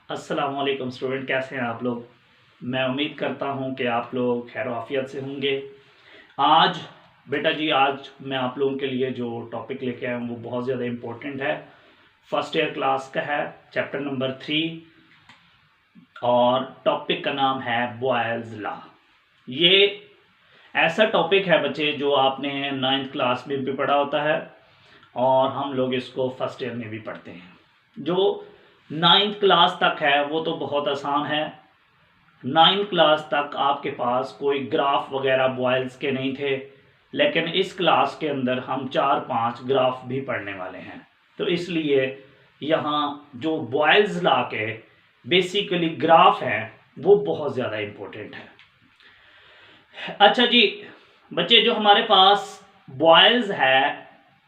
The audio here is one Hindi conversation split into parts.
अस्सलाम वालेकुम स्टूडेंट, कैसे हैं आप लोग। मैं उम्मीद करता हूं कि आप लोग खैर आफियत से होंगे। आज बेटा जी, आज मैं आप लोगों के लिए जो टॉपिक लेके आया हूं वो बहुत ज़्यादा इम्पोर्टेंट है। फर्स्ट ईयर क्लास का है, चैप्टर नंबर 3 और टॉपिक का नाम है बॉयल्स लॉ। ये ऐसा टॉपिक है बच्चे जो आपने 9th क्लास में भी पढ़ा होता है और हम लोग इसको फर्स्ट ईयर में भी पढ़ते हैं। जो 9th क्लास तक है वो तो बहुत आसान है। 9th क्लास तक आपके पास कोई ग्राफ वगैरह बॉयल्स के नहीं थे, लेकिन इस क्लास के अंदर हम 4-5 ग्राफ भी पढ़ने वाले हैं। तो इसलिए यहाँ जो बॉयल्स लॉ के बेसिकली ग्राफ हैं वो बहुत ज़्यादा इम्पोर्टेंट है। अच्छा जी बच्चे, जो हमारे पास बॉयल्स है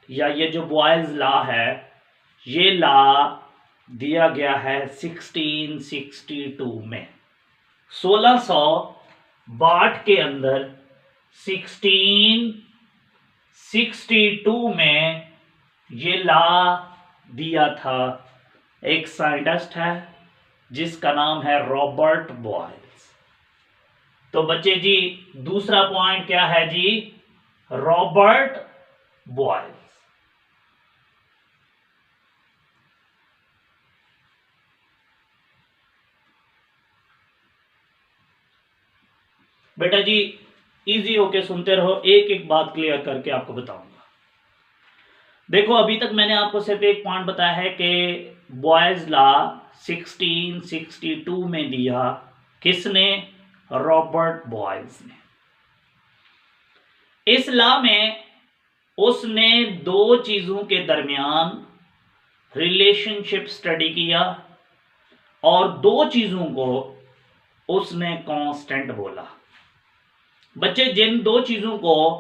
या ये जो बॉयल्स लॉ है, ये लॉ दिया गया है 1662 में। 1662 के अंदर 1662 में ये लॉ दिया था। एक साइंटिस्ट है जिसका नाम है रॉबर्ट बॉयल्स। तो बच्चे जी दूसरा पॉइंट क्या है जी? Robert boils. बेटा जी इजी होके सुनते रहो, एक एक बात क्लियर करके आपको बताऊंगा। देखो अभी तक मैंने आपको सिर्फ एक पॉइंट बताया है कि बॉयल्स लॉ 1662 में दिया। किसने? रॉबर्ट बॉयल्स ने। इस लॉ में उसने दो चीजों के दरमियान रिलेशनशिप स्टडी किया और दो चीजों को उसने कांस्टेंट बोला। बच्चे जिन दो चीजों को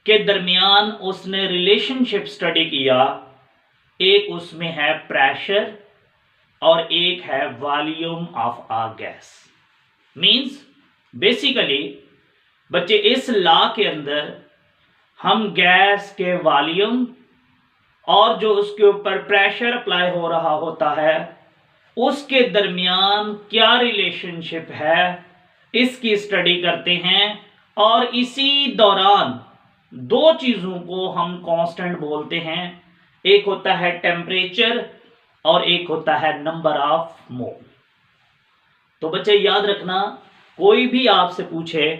के दरमियान उसने रिलेशनशिप स्टडी किया, एक उसमें है प्रेशर और एक है volume of a gas. Means basically बच्चे इस लॉ के अंदर हम गैस के वॉल्यूम और जो उसके ऊपर प्रेशर अप्लाई हो रहा होता है उसके दरमियान क्या रिलेशनशिप है इसकी स्टडी करते हैं। और इसी दौरान दो चीजों को हम कांस्टेंट बोलते हैं। एक होता है टेम्परेचर और एक होता है नंबर ऑफ मोल। तो बच्चे याद रखना, कोई भी आपसे पूछे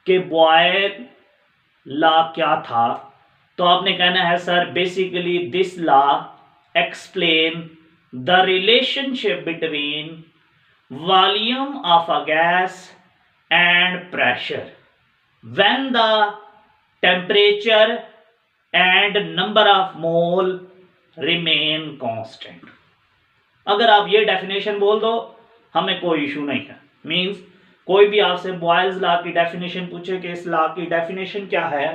कि बॉयल लॉ क्या था तो आपने कहना है sir basically this law explain the relationship between volume of a gas and pressure when the temperature and number of mole remain constant। अगर आप ये डेफिनेशन बोल दो हमें कोई इशू नहीं है। मींस कोई भी आपसे बॉयल्स लॉ की डेफिनेशन पूछे कि इस लॉ की डेफिनेशन क्या है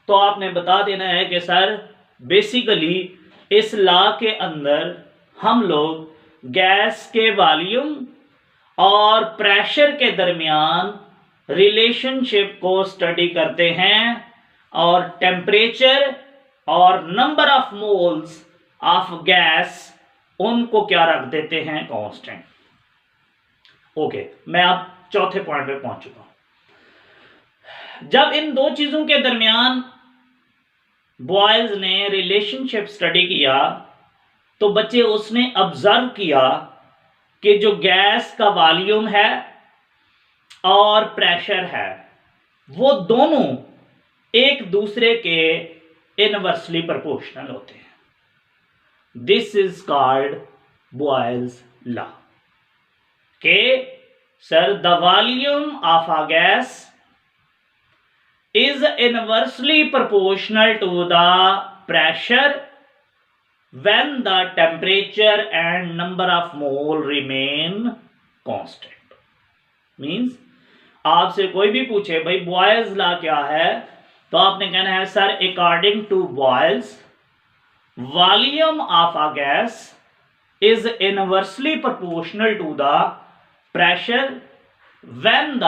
तो आपने बता देना है कि सर बेसिकली इस लॉ के अंदर हम लोग गैस के वॉल्यूम और प्रेशर के दरमियान रिलेशनशिप को स्टडी करते हैं और टेम्परेचर और number of moles of gas उनको क्या रख देते हैं? कांस्टेंट। ओके, मैं अब चौथे पॉइंट पे पहुंच चुका हूं। जब इन दो चीजों के दरमियान बॉयल्स ने रिलेशनशिप स्टडी किया तो बच्चे उसने ऑब्जर्व किया कि जो गैस का वॉल्यूम है और प्रेशर है वो दोनों एक दूसरे के इनवर्सली प्रोपोर्शनल होते हैं। This is called Boyle's law के सर the volume of a gas is inversely proportional to the pressure when the temperature and number of mole remain constant। Means आपसे कोई भी पूछे भाई बॉयल्स लॉ क्या है तो आपने कहना है sir according to Boyle's volume of a gas is inversely proportional to the pressure when the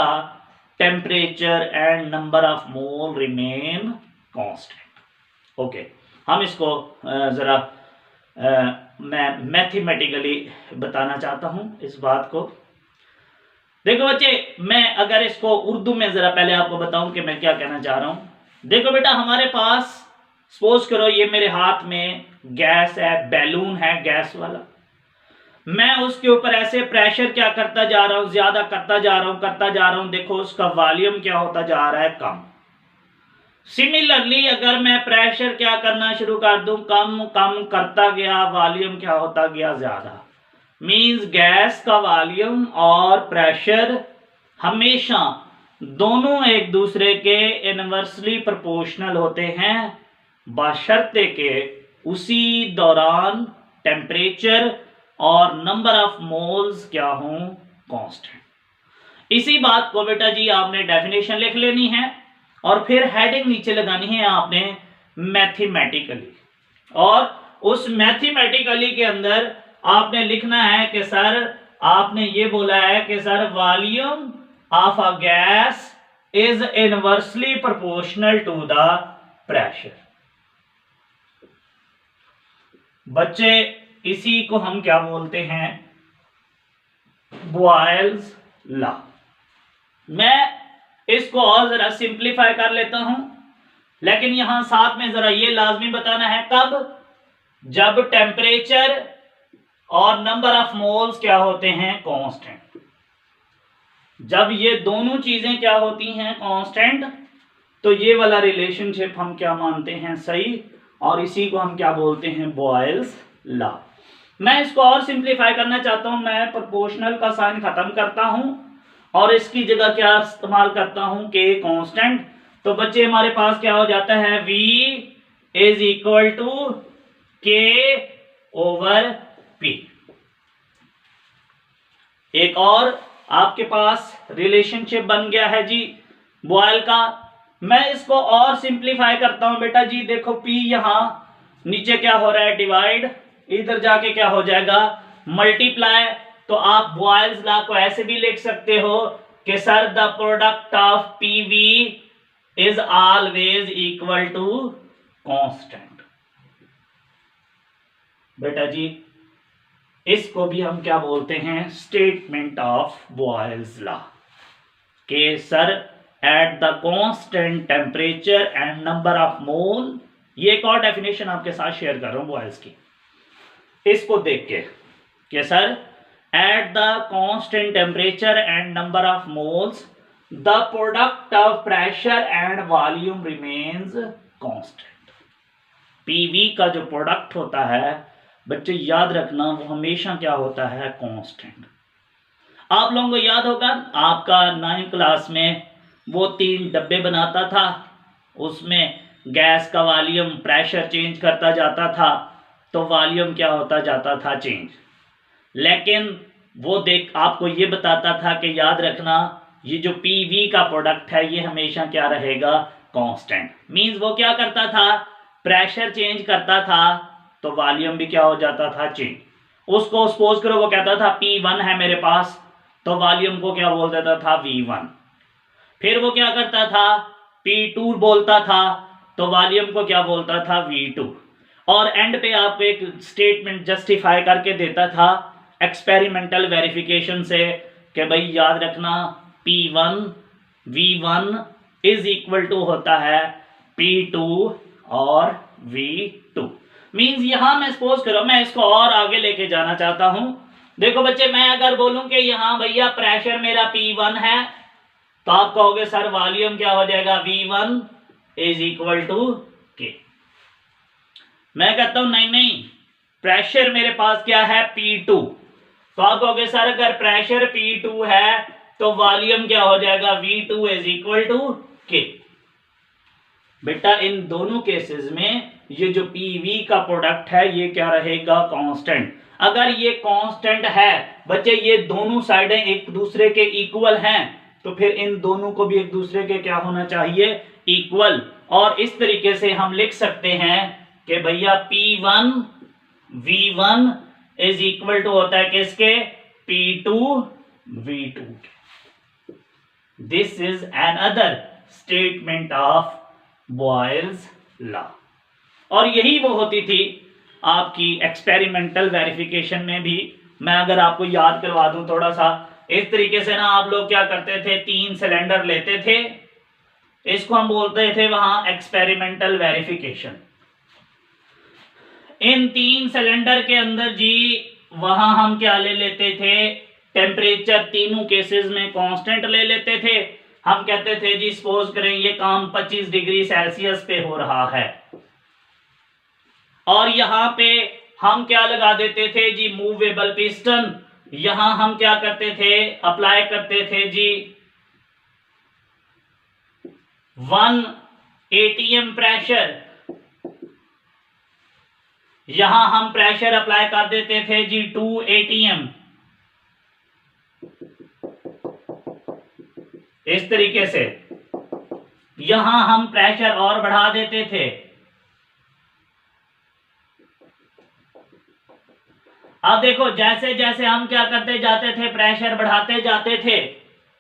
temperature and number of mole remain constant. Okay, हम इसको जरा मैं मैथमेटिकली बताना चाहता हूं इस बात को। देखो बच्चे, मैं अगर इसको उर्दू में जरा पहले आपको बताऊं कि मैं क्या कहना चाह रहा हूं। देखो बेटा, हमारे पास सपोज करो ये मेरे हाथ में गैस है, बैलून है गैस वाला। मैं उसके ऊपर ऐसे प्रेशर क्या करता जा रहा हूं, ज्यादा करता जा रहा हूं। देखो उसका वॉल्यूम क्या होता जा रहा है, कम। सिमिलरली अगर मैं प्रेशर क्या करना शुरू कर दूं, कम कम करता गया, वॉल्यूम क्या होता गया, ज्यादा। मींस गैस का वॉल्यूम और प्रेशर हमेशा दोनों एक दूसरे के इनवर्सली प्रोपोर्शनल होते हैं, बशर्ते के उसी दौरान टेम्परेचर और नंबर ऑफ मोल्स क्या हों, कांस्टेंट। इसी बात को बेटा जी आपने डेफिनेशन लिख लेनी है और फिर हेडिंग नीचे लगानी है आपने मैथमेटिकली। और उस मैथमेटिकली के अंदर आपने लिखना है कि सर आपने ये बोला है कि sir volume of a gas is inversely proportional to the pressure. बच्चे इसी को हम क्या बोलते हैं, बॉयल्स लॉ। मैं इसको और जरा सिंप्लीफाई कर लेता हूं, लेकिन यहां साथ में जरा ये लाजमी बताना है, कब, जब टेम्परेचर और नंबर ऑफ मोल्स क्या होते हैं, कांस्टेंट। जब ये दोनों चीजें क्या होती हैं, कांस्टेंट, तो ये वाला रिलेशनशिप हम क्या मानते हैं, सही। और इसी को हम क्या बोलते हैं, बॉयल्स लॉ। मैं इसको और सिंप्लीफाई करना चाहता हूं, मैं प्रोपोर्शनल का साइन खत्म करता हूं और इसकी जगह क्या इस्तेमाल करता हूं, के कांस्टेंट। तो बच्चे हमारे पास क्या हो जाता है, V इज इक्वल टू के ओवर P। एक और आपके पास रिलेशनशिप बन गया है जी बॉयल का। मैं इसको और सिंप्लीफाई करता हूं बेटा जी। देखो P यहां नीचे क्या हो रहा है, डिवाइड, इधर जाके क्या हो जाएगा, मल्टीप्लाई। तो आप बॉयल्स लॉ को ऐसे भी लिख सकते हो कि sir the product of PV is always equal to constant. बेटा जी इसको भी हम क्या बोलते हैं, स्टेटमेंट ऑफ बॉयल्स लॉ, के sir at the constant temperature and number of mole. ये एक और डेफिनेशन आपके साथ शेयर कर रहा हूं बॉयल्स की, इसको देख के sir at the constant temperature and number of moles the product of pressure and volume remains constant. PV का जो प्रोडक्ट होता है बच्चे याद रखना, वो हमेशा क्या होता है, कांस्टेंट। आप लोगों को याद होगा आपका 9th क्लास में वो 3 डब्बे बनाता था, उसमें गैस का वॉल्यूम प्रेशर चेंज करता जाता था, तो वॉल्यूम क्या होता जाता था, चेंज। लेकिन वो देख आपको ये बताता था कि याद रखना ये जो पीवी का प्रोडक्ट है ये हमेशा क्या रहेगा, कांस्टेंट। मींस वो क्या करता था, प्रेशर चेंज करता था तो वॉल्यूम भी क्या हो जाता था, चेंज। उसको सपोज करो वो कहता था P1 है मेरे पास, तो वॉल्यूम को क्या बोल देता था, V1। फिर वो क्या करता था, P2 बोलता था, तो वॉल्यूम को क्या बोलता था, V2। और एंड पे आपको एक स्टेटमेंट जस्टिफाई करके देता था एक्सपेरिमेंटल वेरिफिकेशन से कि भाई याद रखना P1 V1 is equal to होता है P2 और V2। मींस यहां मैं सपोज करो मैं इसको और आगे लेके जाना चाहता हूं। देखो बच्चे, मैं अगर बोलूं कि यहां भैया प्रेशर मेरा P1 है, तो आप कहोगे सर वॉल्यूम क्या हो जाएगा, V1 is equal to K। मैं कहता हूं नहीं, प्रेशर मेरे पास क्या है, P2, तो आप कहोगे सर अगर प्रेशर P2 है तो वॉल्यूम क्या हो जाएगा, V2 is equal to K। बेटा इन दोनों केसेस में ये जो PV का प्रोडक्ट है ये क्या रहेगा, कांस्टेंट। अगर ये कांस्टेंट है बच्चे, ये दोनों साइडें एक दूसरे के इक्वल हैं, तो फिर इन दोनों को भी एक दूसरे के क्या होना चाहिए, इक्वल। और इस तरीके से हम लिख सकते हैं कि भैया P1 V1 is equal to होता है किसके, P2 V2। This is another statement of Boyle's law. और यही वो होती थी आपकी एक्सपेरिमेंटल वेरिफिकेशन में भी मैं अगर आपको याद करवा दूं थोड़ा सा, इस तरीके से ना आप लोग क्या करते थे, 3 सिलेंडर लेते थे, इसको हम बोलते थे वहां एक्सपेरिमेंटल वेरिफिकेशन। इन 3 सिलेंडर के अंदर जी वहां हम क्या ले लेते थे, टेम्परेचर तीनों केसेस में कांस्टेंट ले लेते थे। हम कहते थे जी सपोज करें ये काम 25 डिग्री सेल्सियस पे हो रहा है, और यहां पे हम क्या लगा देते थे जी, मूवेबल पिस्टन। यहां हम क्या करते थे, अप्लाई करते थे जी 1 atm प्रेशर। यहां हम प्रेशर अप्लाई कर देते थे जी 2 atm। इस तरीके से यहां हम प्रेशर और बढ़ा देते थे। अब देखो जैसे जैसे हम क्या करते जाते थे, प्रेशर बढ़ाते जाते थे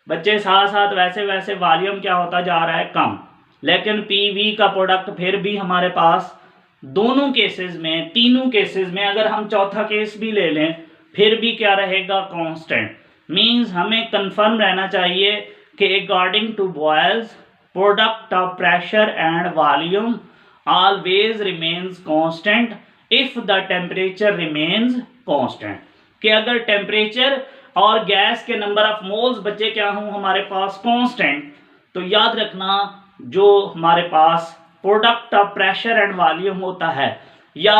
बच्चे, साथ साथ वैसे वैसे वॉल्यूम क्या होता जा रहा है, कम। लेकिन पीवी का प्रोडक्ट फिर भी हमारे पास दोनों केसेस में, तीनों केसेस में, अगर हम चौथा केस भी ले लें फिर भी क्या रहेगा, कांस्टेंट। मींस हमें कंफर्म रहना चाहिए कि according to Boyle's product of pressure and volume always remains constant if the temperature remains constant. कि अगर टेम्परेचर और गैस के नंबर ऑफ मोल्स बच्चे क्या हों हमारे पास कांस्टेंट, तो याद रखना जो हमारे पास product of pressure and volume होता है, या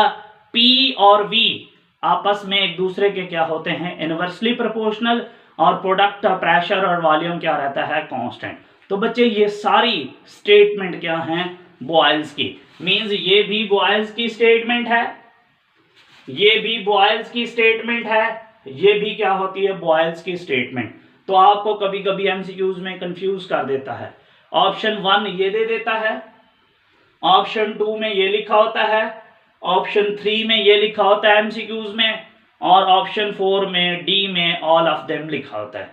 P और V आपस में एक दूसरे के क्या होते हैं, इनवर्सली प्रोपोर्शनल, और प्रोडक्ट ऑफ प्रेशर और वॉल्यूम क्या रहता है, कांस्टेंट। तो बच्चे ये सारी स्टेटमेंट क्या हैं, बॉयल्स की। मींस ये भी बॉयल्स की स्टेटमेंट है, ये भी बॉयल्स की स्टेटमेंट है, ये भी क्या होती है, बॉयल्स की स्टेटमेंट। तो आपको कभी कभी एमसीक्यूज में कंफ्यूज कर देता है। ऑप्शन 1 ये दे देता है, ऑप्शन 2 में ये लिखा होता है, ऑप्शन 3 में ये लिखा होता है एमसीक्यूज में, और ऑप्शन 4 में डी में ऑल ऑफ देम लिखा होता है।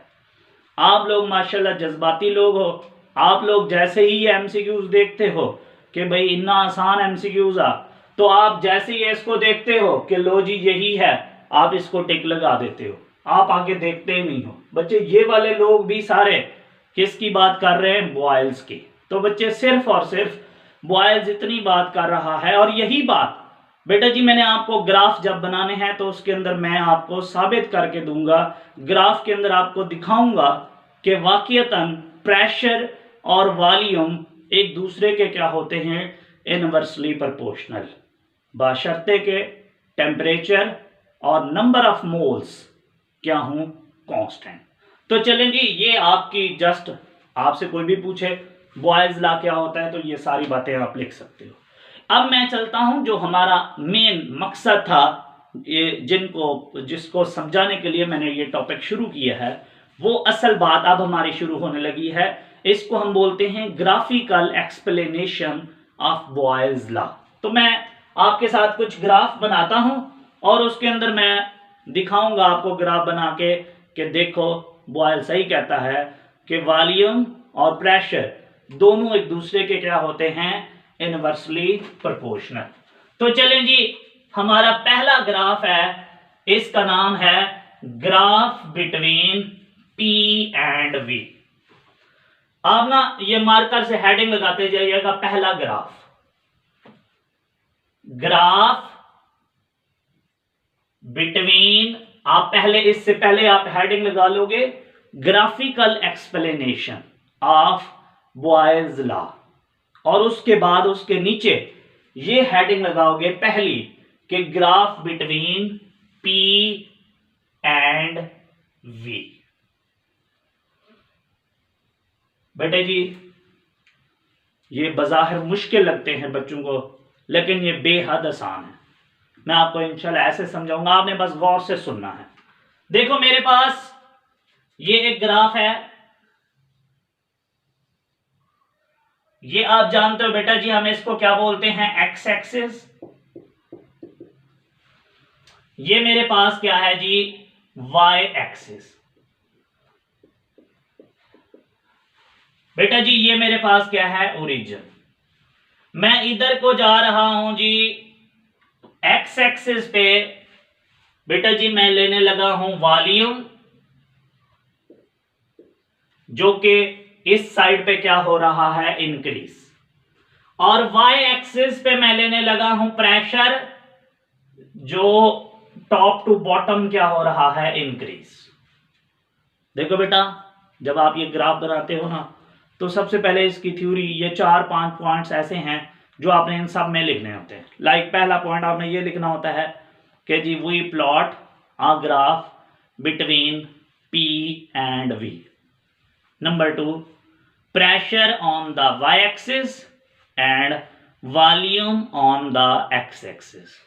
आप लोग माशाल्लाह जज्बाती लोग हो, आप लोग जैसे ही ये एमसीक्यूज देखते हो कि भाई इतना आसान एमसीक्यूज आ, तो आप जैसे ही इसको देखते हो कि लो जी यही है, आप इसको टिक लगा देते हो, आप आगे देखते ही नहीं हो। बच्चे ये वाले लोग भी सारे किसकी बात कर रहे हैं, बॉयल्स की। तो बच्चे सिर्फ और सिर्फ बॉयल्स इतनी बात कर रहा है, और यही बात बेटा जी मैंने आपको ग्राफ जब बनाने हैं तो उसके अंदर मैं आपको साबित करके दूंगा, ग्राफ के अंदर आपको दिखाऊंगा कि वाकईतन प्रेशर और वॉल्यूम एक दूसरे के क्या होते हैं, इनवर्सली प्रोपोर्शनल, बशर्ते के टेम्परेचर और नंबर ऑफ मोल्स क्या हों, कांस्टेंट। तो चलें जी, ये आपकी जस्ट आपसे कोई भी पूछे बॉयल्स लॉ क्या होता है तो ये सारी बातें आप लिख सकते हो। अब मैं चलता हूं, जो हमारा मेन मकसद था, ये जिसको समझाने के लिए मैंने ये टॉपिक शुरू किया है, वो असल बात अब हमारी शुरू होने लगी है। इसको हम बोलते हैं graphical explanation of Boyle's law. तो मैं आपके साथ कुछ ग्राफ बनाता हूं और उसके अंदर मैं दिखाऊंगा आपको ग्राफ बना के कि देखो बॉयल सही कहता है कि वॉल्यूम और प्रेशर दोनों एक दूसरे के क्या होते हैं, इनवर्सली प्रोपोर्शनल। तो चलें जी, हमारा पहला ग्राफ है, इसका नाम है graph between P and V। आप ना ये मार्कर से हेडिंग लगाते जाइएगा, पहला ग्राफ, ग्राफ बिटवीन, आप पहले इससे पहले आप हेडिंग लगा लोगे graphical explanation of Boyle's law, और उसके बाद उसके नीचे ये हेडिंग लगाओगे पहली कि graph between P and V। बेटे जी ये बज़ाहिर मुश्किल लगते हैं बच्चों को, लेकिन ये बेहद आसान है। मैं आपको इंशाल्लाह ऐसे समझाऊंगा, आपने बस गौर से सुनना है। देखो मेरे पास ये एक ग्राफ है, ये आप जानते हो बेटा जी हम इसको क्या बोलते हैं, एक्स एक्सिस। ये मेरे पास क्या है जी, वाई एक्सिस। बेटा जी ये मेरे पास क्या है, ओरिजिन। मैं इधर को जा रहा हूं जी एक्स एक्सिस पे बेटा जी मैं लेने लगा हूं वॉल्यूम, जो कि इस साइड पे क्या हो रहा है, इंक्रीज, और वाई एक्सिस पे मैं लेने लगा हूं प्रेशर, जो टॉप टू बॉटम क्या हो रहा है, इंक्रीज। देखो बेटा, जब आप ये ग्राफ बनाते हो ना, तो सबसे पहले इसकी थ्योरी, ये 4-5 पॉइंट्स ऐसे हैं जो आपने इन सब में लिखने होते हैं। लाइक पहला पॉइंट आपने ये लिखना होता है कि जी we plot a graph between P and V। Number 2, pressure on the y axis and volume on the x axis.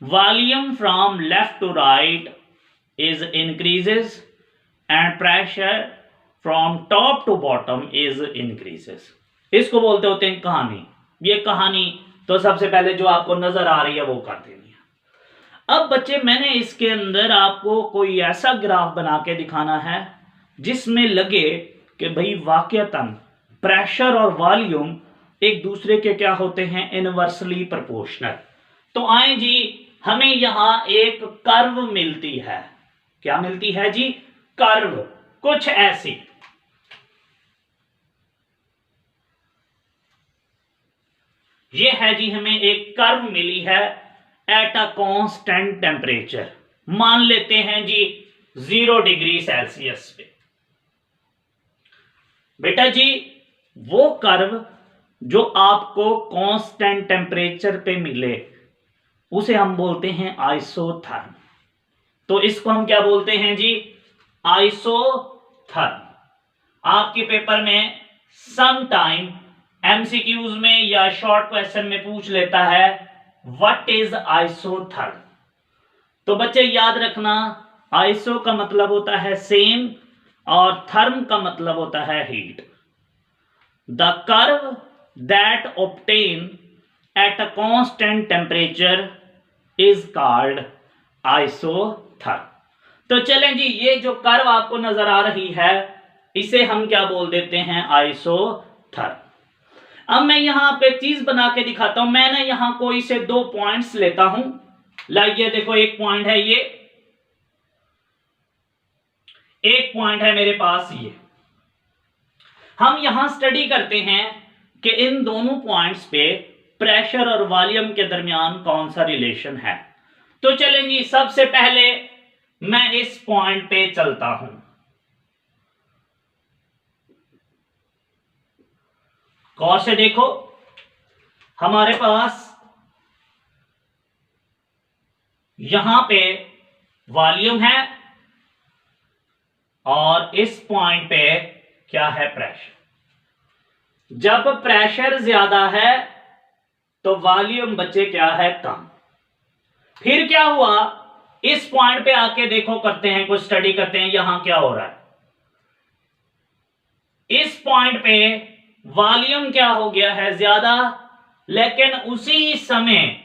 Volume from left to right is increases and pressure from top to bottom is increases। इसको बोलते होते हैं कहानी। ये कहानी तो सबसे पहले जो आपको नजर आ रही है वो कर देनी है। अब बच्चे मैंने इसके अंदर आपको कोई ऐसा ग्राफ बना के दिखाना है जिसमें लगे कि भाई वाकयातन प्रेशर और वॉल्यूम एक दूसरे के क्या होते हैं, इनवर्सली प्रोपोर्शनल। तो आए जी, हमें यहां एक कर्व मिलती है। क्या मिलती है जी, कर्व, कुछ ऐसी। ये है जी, हमें एक कर्व मिली है एट अ कांस्टेंट टेम्परेचर, मान लेते हैं जी 0 डिग्री सेल्सियस पे। बेटा जी वो कर्व जो आपको कांस्टेंट टेम्परेचर पे मिले उसे हम बोलते हैं आइसोथर्म। तो इसको हम क्या बोलते हैं जी, आइसोथर्म। आपके पेपर में सम टाइम एमसीक्यूज में या शॉर्ट क्वेश्चन में पूछ लेता है व्हाट इज आइसोथर्म। तो बच्चे याद रखना, आइसो का मतलब होता है सेम और थर्म का मतलब होता है heat. The curve that obtain at a constant temperature is called isotherm. तो चलें जी, ये जो कर्व आपको नजर आ रही है इसे हम क्या बोल देते हैं, आइसोथर्म। अब मैं यहां आपको एक चीज बना के दिखाता हूं। मैं ना यहां कोई से 2 पॉइंट्स लेता हूं। लाइक ये देखो, एक पॉइंट है, ये एक पॉइंट है मेरे पास। ये हम यहां स्टडी करते हैं कि इन दोनों पॉइंट्स पे प्रेशर और वॉल्यूम के दरमियान कौन सा रिलेशन है। तो चलें जी, सबसे पहले मैं इस पॉइंट पे चलता हूं। गौर से देखो, हमारे पास यहां पे वॉल्यूम है और इस पॉइंट पे क्या है, प्रेशर। जब प्रेशर ज्यादा है तो वॉल्यूम बच्चे क्या है, कम। फिर क्या हुआ, इस पॉइंट पे आके देखो, करते हैं कुछ स्टडी करते हैं यहां क्या हो रहा है। इस पॉइंट पे वॉल्यूम क्या हो गया है, ज्यादा, लेकिन उसी समय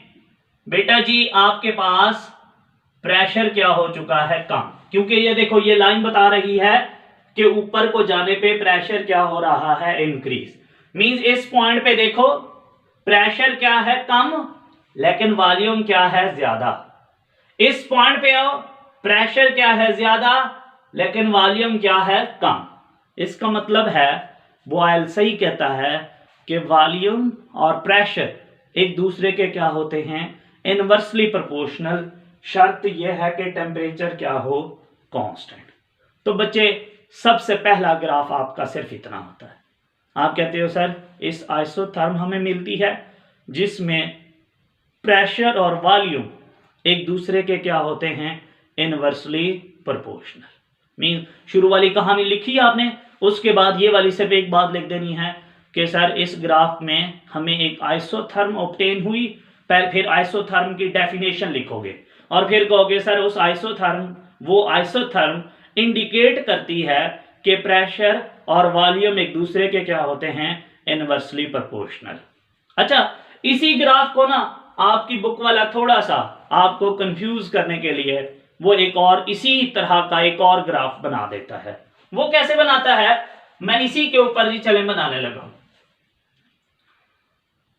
बेटा जी आपके पास प्रेशर क्या हो चुका है, कम। क्योंकि ये देखो, ये लाइन बता रही है कि ऊपर को जाने पे प्रेशर क्या हो रहा है, इंक्रीज। मींस इस पॉइंट पे देखो प्रेशर क्या है, कम, लेकिन वॉल्यूम क्या है, ज्यादा। इस पॉइंट पे आओ, प्रेशर क्या है, ज्यादा, लेकिन वॉल्यूम क्या है, कम। इसका मतलब है बॉयल सही कहता है कि वॉल्यूम और प्रेशर एक दूसरे के क्या होते हैं, इनवर्सली प्रोपोर्शनल। शर्त यह है कि टेम्परेचर क्या हो, कांस्टेंट। तो बच्चे सबसे पहला ग्राफ आपका सिर्फ इतना होता है। आप कहते हो सर इस आइसोथर्म हमें मिलती है जिसमें प्रेशर और वॉल्यूम एक दूसरे के क्या होते हैं, इनवर्सली प्रोपोर्शनल। मीन शुरू वाली कहानी लिखी आपने, उसके बाद ये वाली सिर्फ एक बात लिख देनी है कि सर इस ग्राफ में हमें एक आइसोथर्म ऑब्टेन हुई। फिर आइसोथर्म की डेफिनेशन लिखोगे और फिर कहोगे सर उस आइसोथर्म, वो आइसोथर्म इंडिकेट करती है कि प्रेशर और वॉल्यूम एक दूसरे के क्या होते हैं, इनवर्सली प्रोपोर्शनल। अच्छा, इसी ग्राफ को ना आपकी बुक वाला थोड़ा सा आपको कंफ्यूज करने के लिए वो एक और इसी तरह का एक और ग्राफ बना देता है। वो कैसे बनाता है, मैं इसी के ऊपर ही चले बनाने लगा।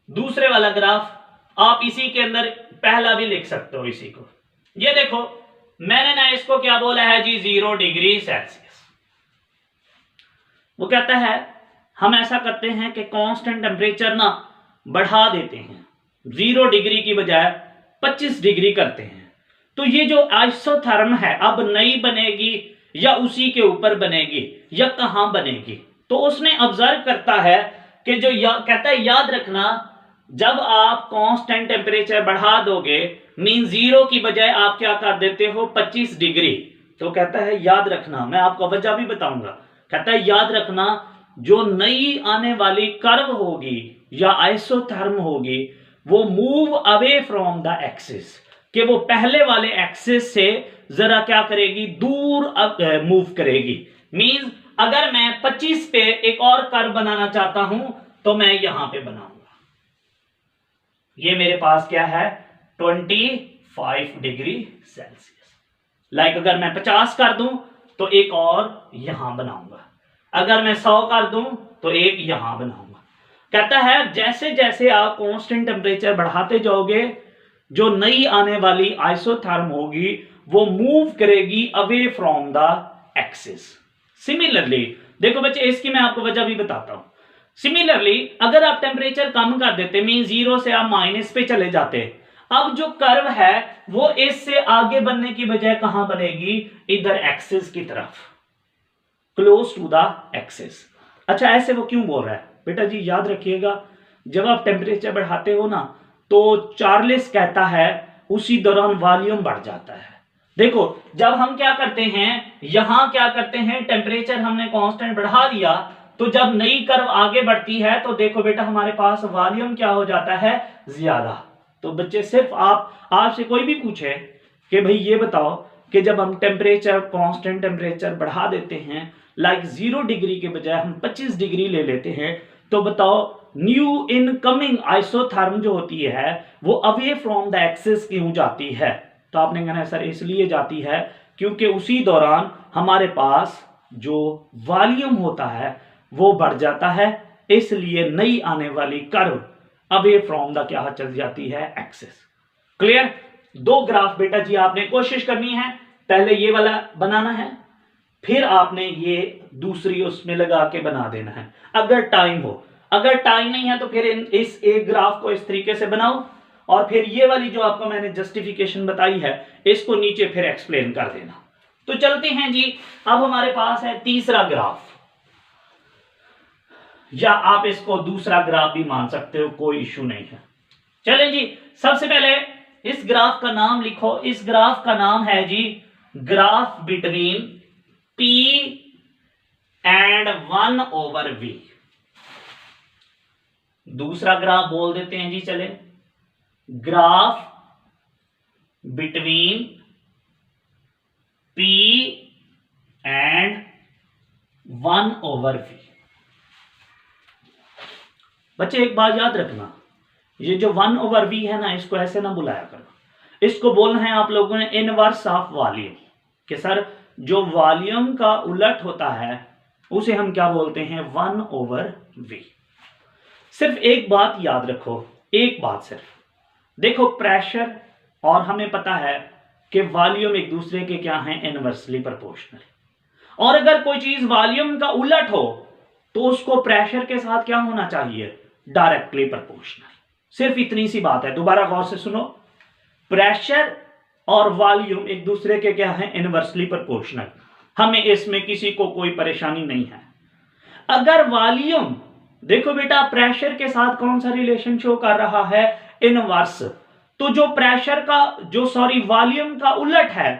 दूसरे वाला ग्राफ आप इसी के अंदर पहला भी लिख सकते हो इसी को। ये देखो मैंने ना इसको क्या बोला है जी 0 डिग्री सेल्सियस। वो कहता है हम ऐसा करते हैं कि कांस्टेंट टेम्परेचर ना बढ़ा देते हैं, 0 डिग्री की बजाय 25 डिग्री करते हैं। तो ये जो आइसोथर्म है अब नई बनेगी या उसी के ऊपर बनेगी या कहां बनेगी? तो उसने ऑब्जर्व करता है कि जो कहता है याद रखना जब आप कांस्टेंट टेम्परेचर बढ़ा दोगे मीन 0 की बजाय आप क्या कर देते हो 25 डिग्री। तो कहता है याद रखना, मैं आपको वजह भी बताऊंगा, कहता है याद रखना जो नई आने वाली कर्व होगी या आइसोथर्म होगी वो move away from the axis, कि वो पहले वाले एक्सिस से जरा क्या करेगी दूर मूव करेगी। मींस अगर मैं 25 पे एक और कर्व बनाना चाहता हूं तो मैं यहां पे बनाऊंगा, ये मेरे पास क्या है 25 डिग्री सेल्सियस। लाइक अगर मैं 50 कर दूं तो एक और यहां बनाऊंगा, अगर मैं 100 कर दूं तो एक यहां बनाऊंगा। कहता है जैसे जैसे आप कांस्टेंट टेम्परेचर बढ़ाते जाओगे जो नई आने वाली आइसोथर्म होगी वो मूव करेगी away from the axis. Similarly देखो बच्चे इसकी मैं आपको वजह भी बताता हूं। सिमिलरली अगर आप टेम्परेचर कम कर देते मीन 0 से आप माइनस पे चले जाते, अब जो कर्व है वो इससे आगे बनने की बजाय कहां बनेगी इधर एक्सिस की तरफ, क्लोज टू द एक्सिस। अच्छा ऐसे वो क्यों बोल रहा है बेटा जी? याद रखिएगा जब आप टेम्परेचर बढ़ाते हो ना तो चार्ल्स कहता है उसी दौरान वॉल्यूम बढ़ जाता है। देखो जब हम क्या करते हैं यहां क्या करते हैं टेम्परेचर हमने कांस्टेंट बढ़ा दिया तो जब नई कर्व आगे बढ़ती है तो देखो बेटा हमारे पास वॉल्यूम क्या हो जाता है ज्यादा। तो बच्चे सिर्फ आपसे कोई भी पूछे कि भाई ये बताओ कि जब हम टेम्परेचर कांस्टेंट टेम्परेचर बढ़ा देते हैं लाइक 0 डिग्री के बजाय हम 25 डिग्री ले लेते हैं तो बताओ न्यू इनकमिंग आइसोथर्म जो होती है वो अवे फ्रॉम द एक्सिस क्यों जाती है? तो आपने कहना है सर इसलिए जाती है क्योंकि उसी दौरान हमारे पास जो वॉल्यूम होता है वो बढ़ जाता है, इसलिए नई आने वाली कर्व अवे फ्रॉम द क्या चल जाती है एक्सिस। क्लियर? दो ग्राफ बेटा जी आपने कोशिश करनी है, पहले ये वाला बनाना है फिर आपने ये दूसरी उसमें लगा के बना देना है अगर टाइम हो। अगर टाइम नहीं है तो फिर इस एक ग्राफ को इस तरीके से बनाओ और फिर ये वाली जो आपको मैंने जस्टिफिकेशन बताई है इसको नीचे फिर एक्सप्लेन कर देना। तो चलते हैं जी, अब हमारे पास है तीसरा ग्राफ, या आप इसको दूसरा ग्राफ भी मान सकते हो, कोई इश्यू नहीं है। चलें जी, सबसे पहले इस ग्राफ का नाम लिखो। इस ग्राफ का नाम है जी graph between P and 1/V। दूसरा ग्राफ बोल देते हैं जी, चले graph between P and 1/V। बच्चे एक बात याद रखना, ये जो 1/V है ना इसको ऐसे ना बुलाया करो, इसको बोलना है आप लोगों ने इनवर्स ऑफ वॉल्यूम। कि सर जो वॉल्यूम का उलट होता है उसे हम क्या बोलते हैं 1/V। सिर्फ एक बात याद रखो, एक बात सिर्फ देखो, प्रेशर और हमें पता है कि वॉल्यूम एक दूसरे के क्या हैं इनवर्सली प्रोपोर्शनल, और अगर कोई चीज वॉल्यूम का उलट हो तो उसको प्रेशर के साथ क्या होना चाहिए डायरेक्टली प्रोपोर्शनल। सिर्फ इतनी सी बात है, दोबारा गौर से सुनो, प्रेशर और वॉल्यूम एक दूसरे के क्या हैं इनवर्सली प्रोपोर्शनल, हमें इसमें किसी को कोई परेशानी नहीं है। अगर वॉल्यूम देखो बेटा प्रेशर के साथ कौन सा रिलेशन शो कर रहा है इनवर्स, तो जो प्रेशर का जो वॉल्यूम का उलट है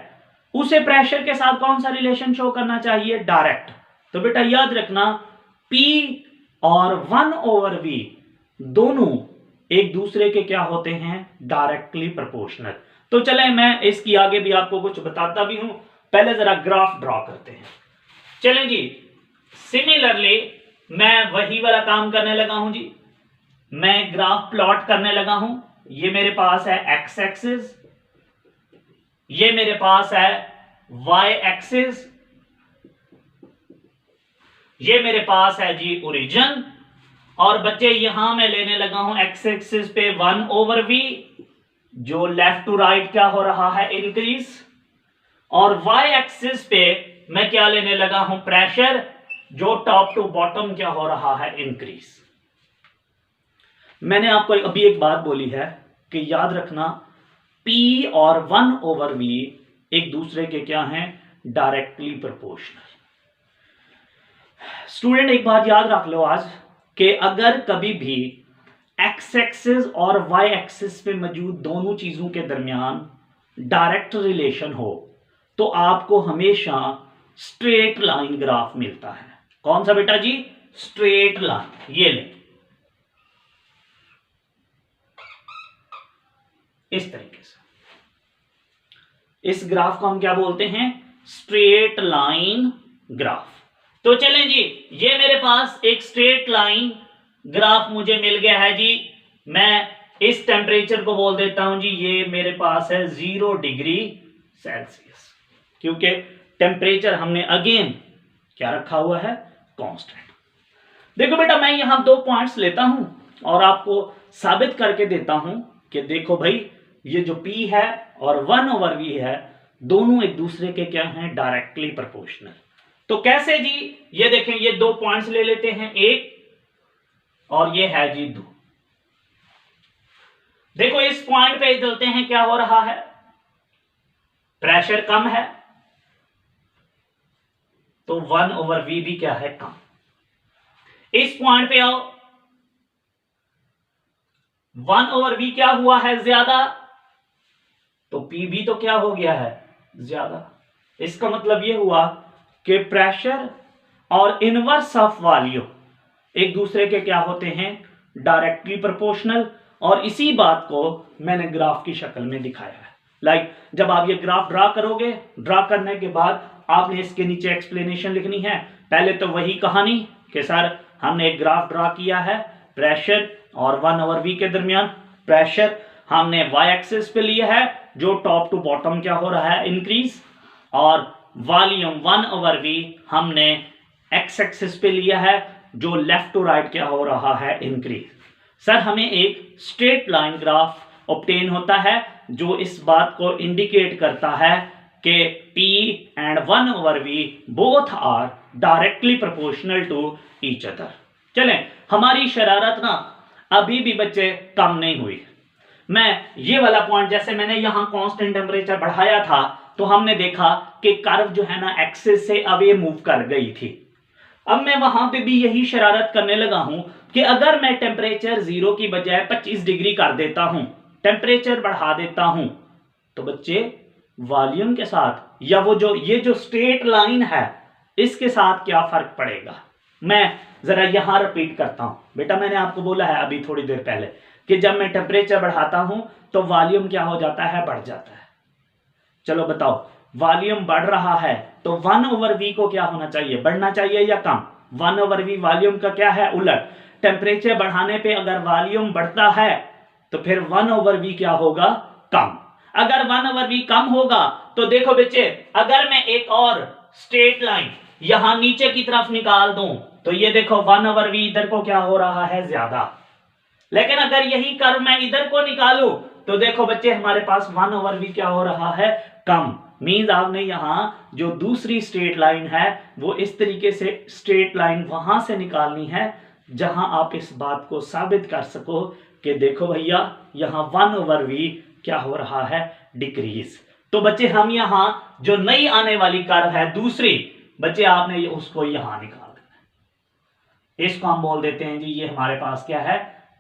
उसे प्रेशर के साथ कौन सा रिलेशन शो करना चाहिए डायरेक्ट। तो बेटा याद रखना P और 1/V दोनों एक दूसरे के क्या होते हैं डायरेक्टली प्रोपोर्शनल। तो चले मैं इसकी आगे भी आपको कुछ बताता भी हूं, पहले जरा ग्राफ ड्रॉ करते हैं। चलें जी, सिमिलरली मैं वही वाला काम करने लगा हूं जी, मैं ग्राफ प्लॉट करने लगा हूं। ये मेरे पास है एक्स एक्सिस, ये मेरे पास है वाई एक्सिस, ये मेरे पास है जी ओरिजिन, और बच्चे यहां मैं लेने लगा हूं एक्स एक्सिस पे 1/V, जो लेफ्ट टू राइट क्या हो रहा है, इंक्रीज, और वाई एक्सिस पे मैं क्या लेने लगा हूं, प्रेशर, जो टॉप टू बॉटम क्या हो रहा है, इंक्रीज। मैंने आपको अभी एक बात बोली है कि याद रखना P और 1/V एक दूसरे के क्या हैं, डायरेक्टली प्रोपोर्शनल। स्टूडेंट एक बात याद रख लो आज कि अगर कभी भी एक्स एक्सिस और वाई एक्सिस पे मौजूद दोनों चीजों के दरमियान डायरेक्ट रिलेशन हो तो आपको हमेशा स्ट्रेट लाइन ग्राफ मिलता है। कौन सा बेटा जी, स्ट्रेट लाइन। ये ले इस तरीके से, इस ग्राफ को हम क्या बोलते हैं, स्ट्रेट लाइन ग्राफ। तो चलें जी, ये मेरे पास एक स्ट्रेट लाइन ग्राफ मुझे मिल गया है जी। मैं इस टेम्परेचर को बोल देता हूं जी, ये मेरे पास है 0 डिग्री सेल्सियस, क्योंकि टेम्परेचर हमने अगेन क्या रखा हुआ है, कांस्टेंट। देखो बेटा, मैं यहां 2 पॉइंट्स लेता हूं और आपको साबित करके देता हूं कि देखो भाई, ये जो P है और 1/V है, दोनों एक दूसरे के क्या हैं, डायरेक्टली प्रोपोर्शनल। तो कैसे जी, ये देखें, ये 2 पॉइंट्स ले लेते हैं, एक और ये है जी 2। देखो इस पॉइंट पे चलते हैं, क्या हो रहा है, प्रेशर कम है, तो 1/V भी क्या है, कम। इस पॉइंट पे आओ, 1/V क्या हुआ है, ज्यादा, तो P भी तो क्या हो गया है, ज्यादा। इसका मतलब यह हुआ कि प्रेशर और इनवर्स ऑफ वॉल्यूम एक दूसरे के क्या होते हैं, डायरेक्टली प्रोपोर्शनल। और इसी बात को मैंने ग्राफ की शक्ल में दिखाया है। लाइक जब आप ये ग्राफ ड्रा करोगे, ड्रा करने के बाद आपने इसके नीचे एक्सप्लेनेशन लिखनी है। पहले तो वही कहानी कि सर हमने एक ग्राफ ड्रा किया है, प्रेशर और 1/V के दरमियान। प्रेशर हमने वाई एक्सिस पे लिया है, जो टॉप टू बॉटम क्या हो रहा है, इंक्रीज, और वॉल्यूम 1/V हमने एक्स एक्सिस पे लिया है, जो लेफ्ट टू राइट क्या हो रहा है, इंक्रीज। सर हमें एक स्ट्रेट लाइन ग्राफ ऑब्टेन होता है जो इस बात को इंडिकेट करता है कि P and 1/V both are directly proportional to each other. चलें, हमारी शरारत ना अभी भी बच्चे कम नहीं हुई। मैं ये वाला पॉइंट, जैसे मैंने यहां कांस्टेंट टेम्परेचर बढ़ाया था तो हमने देखा कि कर्व जो है ना एक्सिस से अवे मूव कर गई थी। अब मैं वहां पे भी यही शरारत करने लगा हूं कि अगर मैं टेम्परेचर 0 की बजाय 25 डिग्री कर देता हूं, टेम्परेचर बढ़ा देता हूं, तो बच्चे वॉल्यूम के साथ या वो जो ये जो स्ट्रेट लाइन है इसके साथ क्या फर्क पड़ेगा। मैं जरा यहां रिपीट करता हूं बेटा, मैंने आपको बोला है अभी थोड़ी देर पहले कि जब मैं टेम्परेचर बढ़ाता हूं तो वॉल्यूम क्या हो जाता है, बढ़ जाता है। चलो बताओ, वॉल्यूम बढ़ रहा है तो 1/V को क्या होना चाहिए, बढ़ना चाहिए या कम। 1/V वॉल्यूम का क्या है, उलट। टेम्परेचर बढ़ाने पे अगर वॉल्यूम बढ़ता है तो फिर 1/V क्या होगा, कम। अगर 1/V कम होगा तो देखो बच्चे, अगर मैं एक और स्ट्रेट लाइन यहां नीचे की तरफ निकाल दूं तो ये देखो 1/V इधर को क्या हो रहा है, ज्यादा। लेकिन अगर यही कर्व मैं इधर को निकालूं तो देखो बच्चे, हमारे पास 1/V क्या हो रहा है, कम। मींस आपने यहां जो दूसरी स्ट्रेट लाइन है वो इस तरीके से स्ट्रेट लाइन वहां से निकालनी है जहां आप इस बात को साबित कर सको कि देखो भैया यहां 1/V क्या हो रहा है, डिक्रीज। तो बच्चे हम यहां जो नई आने वाली कर्व है दूसरी, बच्चे आपने उसको यहां निकाल देना है। इसको हम बोल देते हैं जी, ये हमारे पास क्या है,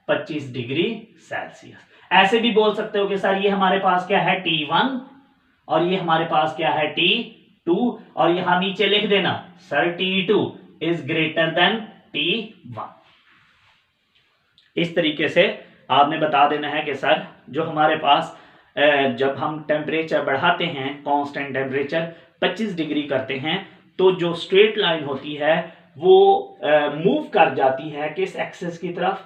25 डिग्री सेल्सियस। ऐसे भी बोल सकते हो कि सर ये हमारे पास क्या है, T1 और ये हमारे पास क्या है, T2, और यहां नीचे लिख देना sir T2 is greater than T1। इस तरीके से आपने बता देना है कि सर जो हमारे पास जब हम टेम्परेचर बढ़ाते हैं, कांस्टेंट टेम्परेचर 25 डिग्री करते हैं, तो जो स्ट्रेट लाइन होती है वो मूव कर जाती है किस एक्सिस की तरफ,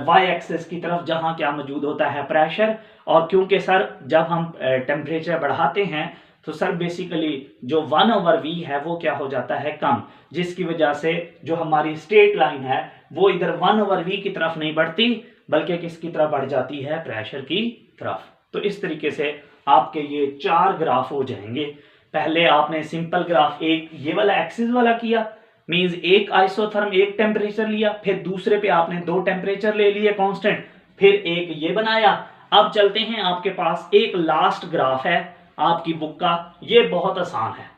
वाई एक्सिस की तरफ, जहां क्या मौजूद होता है, प्रेशर। और क्योंकि सर जब हम टेम्परेचर बढ़ाते हैं तो सर बेसिकली जो 1/V है वो क्या हो जाता है, कम, जिसकी वजह से जो हमारी स्ट्रेट लाइन है वो इधर 1/V की तरफ नहीं बढ़ती बल्कि किसकी तरफ बढ़ जाती है, प्रेशर की तरफ। तो तो इस तरीके से आपके ये 4 ग्राफ हो जाएंगे। पहले आपने सिंपल ग्राफ एक ये वाला एक्सिस वाला किया, मींस एक आइसोथर्म एक टेम्परेचर लिया, फिर दूसरे पे आपने 2 टेम्परेचर ले लिए कांस्टेंट, फिर एक ये बनाया। अब चलते हैं, आपके पास एक लास्ट ग्राफ है आपकी बुक का, ये बहुत आसान है,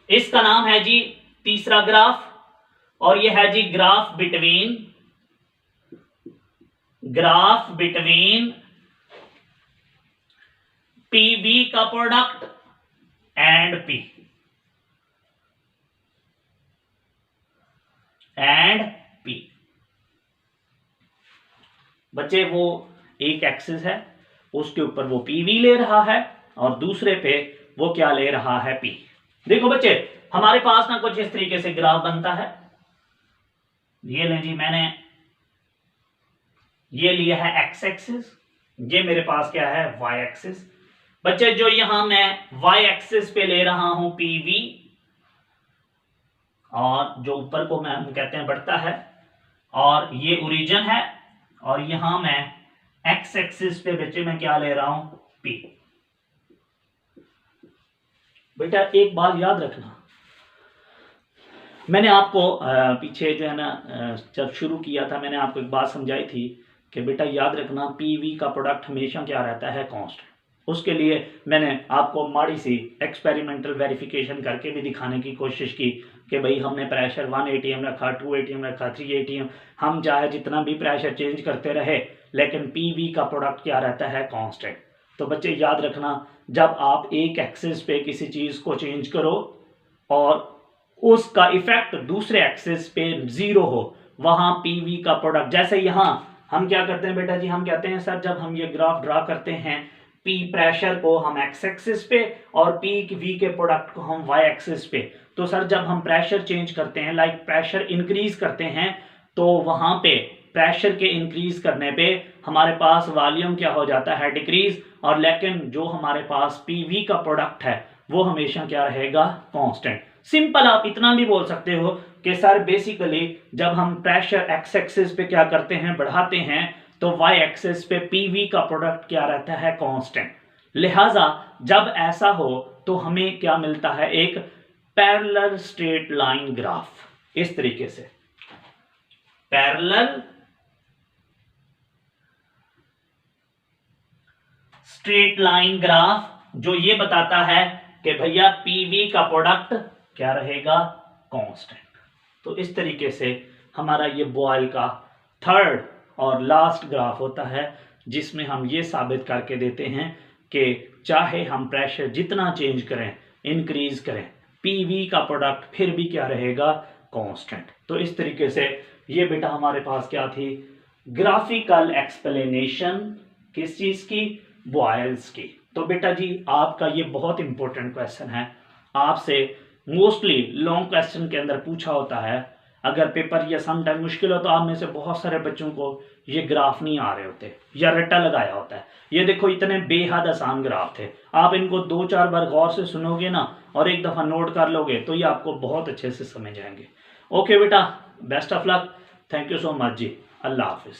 इसका नाम है जी तीसरा ग्राफ, और ये है जी ग्राफ बिटवीन पीवी का प्रोडक्ट एंड पी बच्चे वो एक एक्सिस है, उसके ऊपर वो पीवी ले रहा है और दूसरे पे वो क्या ले रहा है, पी। देखो बच्चे, हमारे पास ना कुछ इस तरीके से ग्राफ बनता है। ये लें जी, मैंने ये लिया है एक्स एक्सिस, ये मेरे पास क्या है, वाई एक्सिस। बच्चे जो यहां मैं वाई एक्सिस पे ले रहा हूं पीवी, और जो ऊपर को मैं कहते हैं बढ़ता है, और ये ओरिजिन है, और यहां मैं एक्स एक्सिस पे बच्चे मैं क्या ले रहा हूं, पी। बेटा एक बात याद रखना, मैंने आपको पीछे जो है ना जब शुरू किया था मैंने आपको एक बात समझाई थी कि बेटा याद रखना पीवी का प्रोडक्ट हमेशा क्या रहता है, कांस्टेंट। उसके लिए मैंने आपको माड़ी सी एक्सपेरिमेंटल वेरिफिकेशन करके भी दिखाने की कोशिश की कि भाई हमने प्रेशर 1 atm रखा, 2 atm रखा, 3 atm, हम चाहे जितना भी प्रेशर चेंज करते रहे लेकिन पीवी का प्रोडक्ट क्या रहता है, कांस्टेंट। तो बच्चे याद रखना, जब आप एक एक्सिस पे किसी चीज को चेंज करो और उसका इफेक्ट दूसरे एक्सिस पे 0 हो, वहां पीवी का प्रोडक्ट, जैसे यहां हम क्या करते हैं बेटा जी, हम कहते हैं सर जब हम ये ग्राफ ड्रा करते हैं, पी प्रेशर को हम एक्स एक्सिस पे और पी वी के प्रोडक्ट को हम वाई एक्सिस पे। तो सर जब हम प्रेशर चेंज करते हैं, लाइक प्रेशर इंक्रीज करते हैं, तो वहां पे प्रेशर के इंक्रीज करने पे हमारे पास वॉल्यूम क्या हो जाता है, डिक्रीज, और लेकिन जो हमारे पास पीवी का प्रोडक्ट है वो हमेशा क्या रहेगा, कांस्टेंट। सिंपल आप इतना भी बोल सकते हो कि सर बेसिकली जब हम प्रेशर एक्स एक्सिस पे क्या करते हैं, बढ़ाते हैं, तो वाई एक्सिस पे पीवी का प्रोडक्ट क्या रहता है, कांस्टेंट। लिहाजा जब ऐसा हो तो हमें क्या मिलता है, एक पैरेलल स्ट्रेट लाइन ग्राफ, इस तरीके से पैरेलल स्ट्रेट लाइन ग्राफ, जो ये बताता है कि भैया पीवी का प्रोडक्ट क्या रहेगा, कांस्टेंट। तो इस तरीके से हमारा ये बॉयल का थर्ड और लास्ट ग्राफ होता है, जिसमें हम ये साबित करके देते हैं कि चाहे हम प्रेशर जितना चेंज करें, इंक्रीज करें, पीवी का प्रोडक्ट फिर भी क्या रहेगा, कांस्टेंट। तो इस तरीके से ये बेटा हमारे पास क्या थी, ग्राफिकल एक्सप्लेनेशन किस चीज की, बॉयल्स की। तो बेटा जी आपका ये बहुत इंपॉर्टेंट क्वेश्चन है, आपसे मोस्टली लॉन्ग क्वेश्चन के अंदर पूछा होता है। अगर पेपर या सम टाइम मुश्किल हो तो आप में से बहुत सारे बच्चों को ये ग्राफ नहीं आ रहे होते या रट्टा लगाया होता है। ये देखो इतने बेहद आसान ग्राफ थे, आप इनको 2-4 बार गौर से सुनोगे ना और एक दफा नोट कर लोगे तो ये आपको बहुत अच्छे से समझ आएंगे। ओके बेटा, best of luck, thank you so much जी, अल्लाह हाफिज।